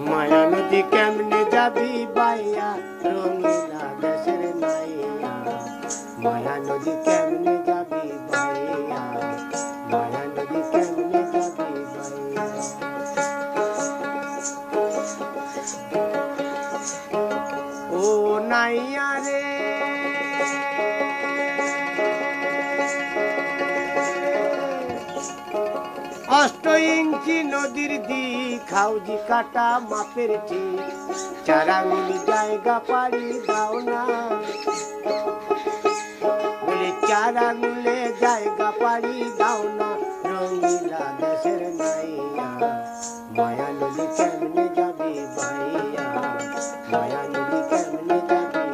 माया नदी केमने जाबी बाइया रंगीला देशेर नाइया माया नदी केमने जाबी बाइया माया नदी केमने जाबी बाइया ओ नाइया रे अष्ट इंची नदीर दिक हाउजी काटा मापेर ठीक चार आंगुल जायगा पाड़ी दाओ ना बोले चार आंगुले जायगा पाड़ी दाओ ना रंगीला देशेर नाइया माया नदी केमने जाबी बाइया माया नदी केमने जाबी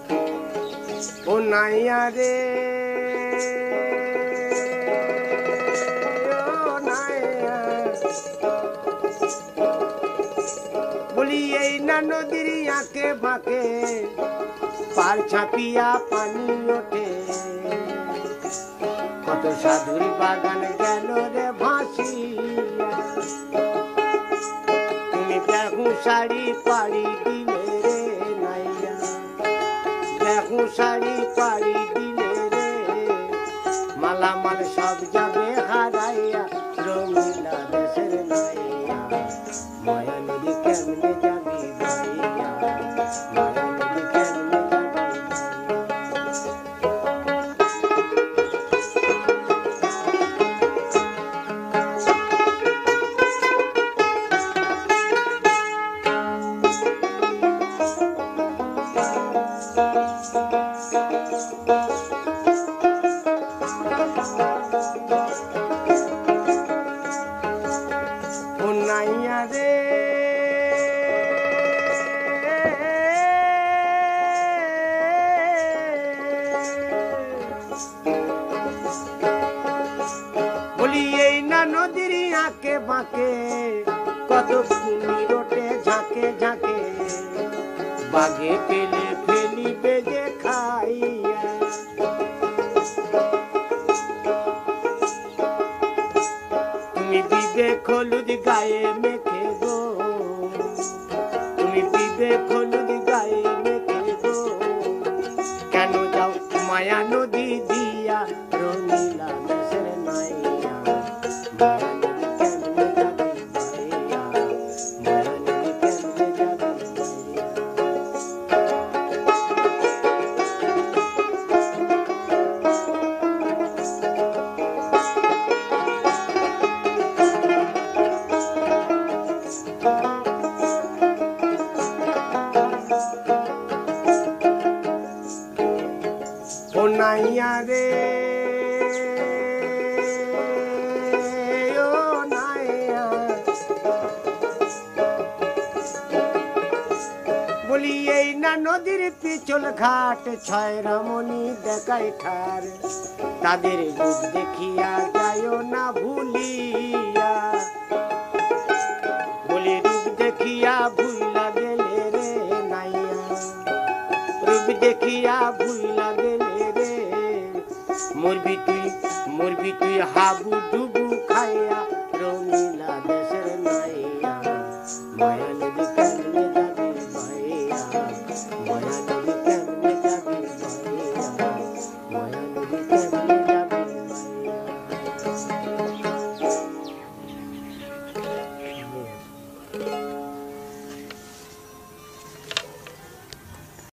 ओ नाइया रे ओ नाइया बोली এই না নদীর আঁকে বাঁকে পার ছাপিয়া পানি ওঠে কত সাধুর বাগান গেল রে ভাসিয়া তুমি বেহু শাড়ি পাড়ি দিলে রে নাইয়া বেহু শাড়ি পাড়ি দিলে রে মালামাল সব যাবে হারাইয়া রঙিলা দেশের নাইয়া মায়া নদী কেমনে যাবি বাইয়া মায়া নদী কেমনে যাবি ओ नाइया रे बोली এই না নদীর আঁকে বাঁকে কত কুমির ওঠে ঝাঁকে ঝাঁকে বাঘে পেলে ফেলি বেজে খাইয়া তুমি বিবেক হলুদ গায়ে মেখে গো তুমি বিবেক হলুদ গায়ে মেখে গো কেন যাও মায়া নদী দিয়া রঙিলা দেশের নাইয়া মায়া নদী কেমনে যাবি বাইয়া মায়া নদী কেমনে যাবি বাইয়া ओ नाइया रे ओ नाइया बोली এই না নদীর পিছল ঘাট ছয় রমণী দেখাই ঠার তাদের রূপ দেখিয়া যায়ও না ভুলিয়া বলি রূপ দেখিয়া ভুইলা গেলে রে নাইয়া রূপ দেখিয়া ভুইলা গেলে রে মরবি তুই হাবু ডুব